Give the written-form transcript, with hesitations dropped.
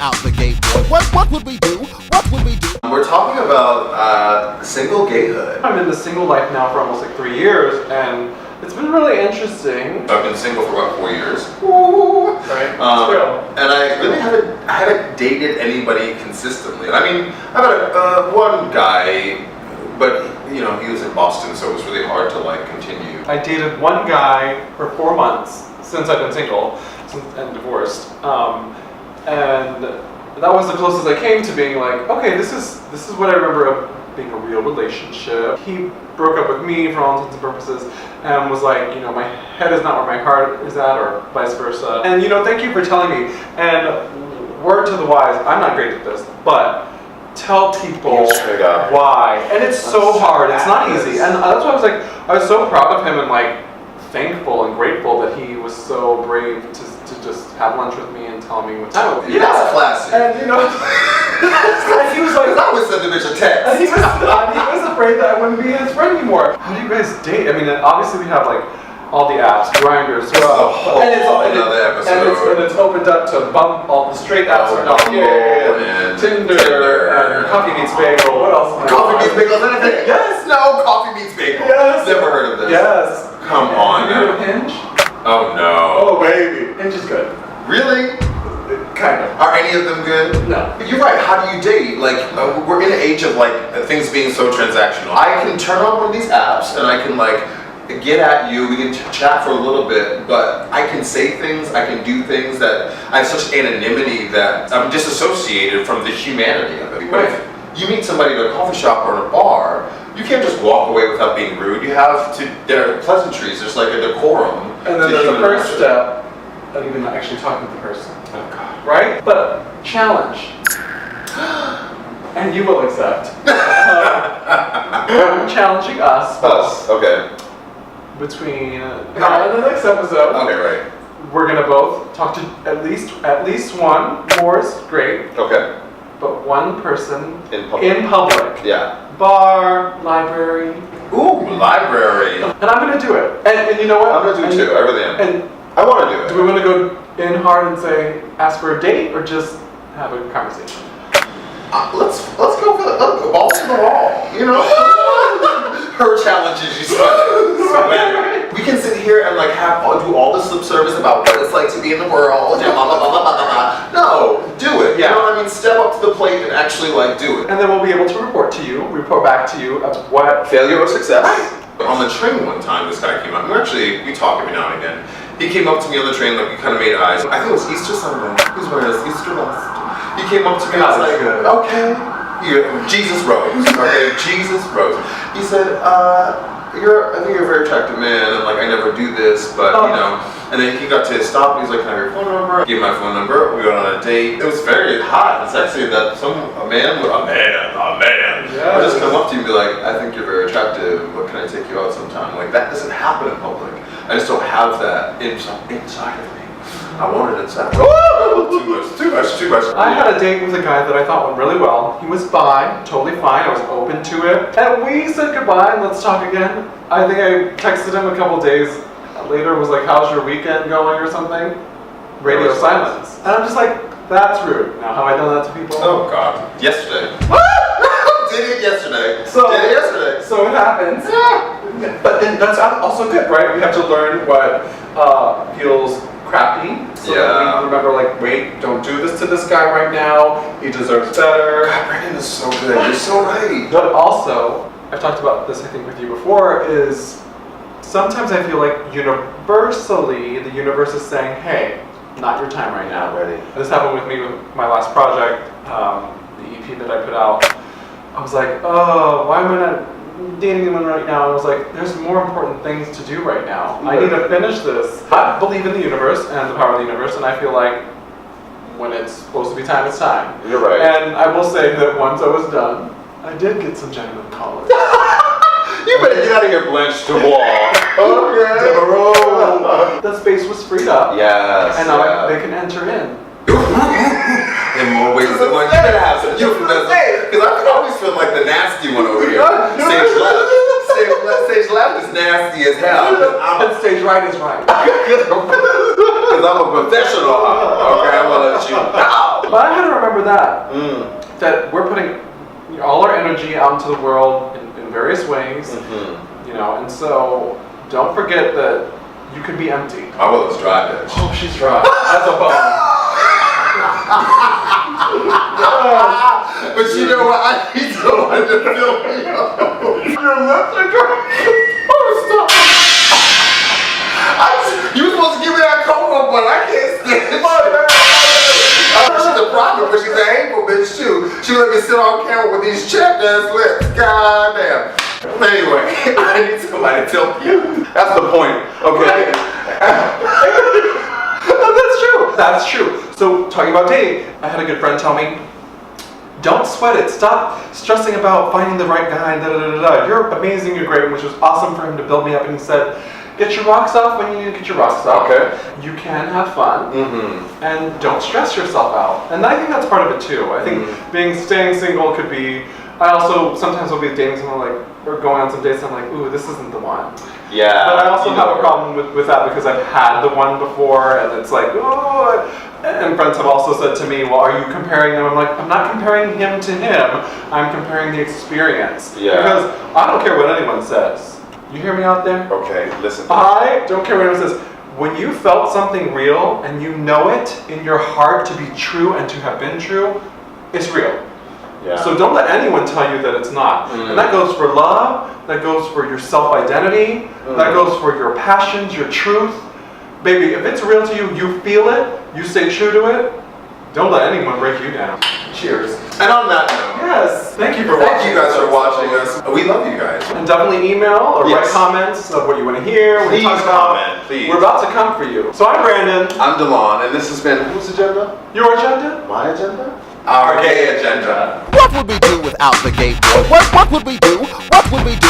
out the gate, boy. What would we do? What would we do? We're talking about single gayhood. I'm in the single life now for almost like 3 years, and it's been really interesting. I've been single for about 4 years. Ooh. Right. And I really haven't dated anybody consistently. I mean, I've had one guy, but you know, he was in Boston, so it was really hard to like continue. I dated one guy for 4 months since I've been single and divorced, and that was the closest I came to being like, okay, this is what I remember of being a real relationship. He broke up with me for all intents and purposes, and was like, you know, my head is not where my heart is at, or vice versa. And you know, thank you for telling me. And word to the wise, I'm not great at this, but tell people why. And it's so hard. It's not easy. And that's why I was so proud of him and like thankful and grateful that he was so brave to just have lunch with me and tell me what to do. Yeah, that's classic. And you know, and he was like, I would send the bitch a text. and he was afraid that I wouldn't be his friend anymore. How do you guys date? I mean, obviously we have like all the apps, Grindr, Scruff, and it's opened up to all the straight apps are now here, and Tinder, and Coffee Meets Bagel. What else? Coffee Meets Bagel. Yes. No. Coffee Meets Bagel. Yes. Never heard of this. Yes. Come on. Have you heard of Hinge? Oh no. Oh baby, Hinge is good. Really? Kind of. Are any of them good? No. You're right. How do you date? Like, we're in an age of like things being so transactional. I can turn on one of these apps and I can like get at you. We can chat for a little bit, but I can say things. I can do things that I have such anonymity that I'm disassociated from the humanity of it. But if you meet somebody at a coffee shop or in a bar, you can't just walk away without being rude. You have to. There are pleasantries. There's like a decorum. And then there's the first step of even actually talking to the person. Oh God. Right? But challenge. And you will accept. I'm challenging us. Okay. Between now and the next episode. Okay, right. We're gonna both talk to at least one. More is great. Okay. But one person In public. Yeah. Bar, library. Ooh, library. And I'm gonna do it. And you know what? I'm gonna do it too. I really am. And I want to do it. do we want to go in hard and say ask for a date or just have a conversation? Let's go for the balls to the wall. You know. Her challenges, you sweat. We can sit here and like do all this lip service about what it's like to be in the world. And blah, blah, blah, blah, blah, blah. No, do it. Yeah. You know what I mean? Step up to the plate and actually like do it. And then we'll be able to report back to you of what Failure or success. On the train one time, this guy came up. We talk every now and again. He came up to me on the train, like we kind of made eyes. I think it was Easter Sunday. He was wearing his Easter vest. He came up to me and was like, okay. Jesus rose. Okay, Jesus rose. He said, I think you're a very attractive man, and like I never do this, but you know. And then he got to stop, and he's like, can I have your phone number? I gave him my phone number. We went on a date. It was very hot and sexy that a man would just come up to you and be like, I think you're very attractive. But can I take you out sometime? Like that doesn't happen in public. I just don't have that inside of me. I want it inside. Too much. I had a date with a guy that I thought went really well. He was bi, totally fine. I was open to it. And we said goodbye and let's talk again. I think I texted him a couple days later, was like, how's your weekend going or something? Radio silence. And I'm just like, that's rude. Now, have I done that to people? Oh God. Yesterday. Did it yesterday. So it happens. But then that's also good, right? We have to learn what feels crappy. So that we remember, like, wait, don't do this to this guy right now. He deserves better. God, Brandon is so good. You're so right. But also, I've talked about this, I think, with you before, is sometimes I feel like universally, the universe is saying, hey, not your time right now. Ready. This happened with me with my last project, the EP that I put out. I was like, oh, why am I not dating anyone right now? I was like, there's more important things to do right now. I need to finish this. I believe in the universe and the power of the universe, and I feel like when it's supposed to be time, it's time. You're right. And I will say that once I was done, I did get some genuine callers. You better get out of here, Blanche Dubois. Okay. Devereaux. The space was freed up. Yes. And now they can enter in. In more ways than one. You better have some euphemism. Because I always feel like the nasty one over here. Stage left. Stage left is nasty as hell. And stage right is right. Because I'm a professional. Okay, I'm gonna let you know. But I had to remember that we're putting all our energy out into the world in various ways, you know, and so don't forget that you could be empty. My willow is dry, bitch. Oh, she's dry. That's a bum. But you know what? I need someone to fill me up. Your lips are dry. Oh, stop. You were supposed to give me that cocoa, but I can't stand it. She's a prophet, but she's an hateful bitch too. She let me sit on camera with these chapped ass lips. God damn. Anyway, I need somebody to tell you. That's the point, okay? That's true. That's true. So, talking about dating, I had a good friend tell me, don't sweat it. Stop stressing about finding the right guy. Da, da, da, da. You're amazing. You're great. Which was awesome for him to build me up. And he said, get your rocks off when you need to get your rocks off. Okay. You can have fun. And don't stress yourself out. And I think that's part of it too. I think staying single could be. I also sometimes will be dating someone like, or going on some dates. And I'm like, ooh, this isn't the one. Yeah. But I also have a problem with that because I've had the one before, and it's like, oh. And friends have also said to me, well, are you comparing them? I'm like, I'm not comparing him to him. I'm comparing the experience. Yeah. Because I don't care what anyone says. You hear me out there? Okay, listen. I don't care what anyone says. When you felt something real and you know it in your heart to be true and to have been true, it's real. Yeah. So don't let anyone tell you that it's not. And that goes for love, that goes for your self-identity, that goes for your passions, your truth. Baby, if it's real to you, you feel it, you stay true to it, don't let anyone break you down. Cheers. And on that note, yes, thank you for watching. Thank you guys for watching us. We love you guys. And definitely email or write comments of what you want to hear, what you Please talk about. comment, please. We're about to come for you. So I'm Brandon. I'm Delon, and this has been whose agenda? Your agenda? My agenda? Our gay agenda. What would we do without the gay boy? What would we do? What would we do?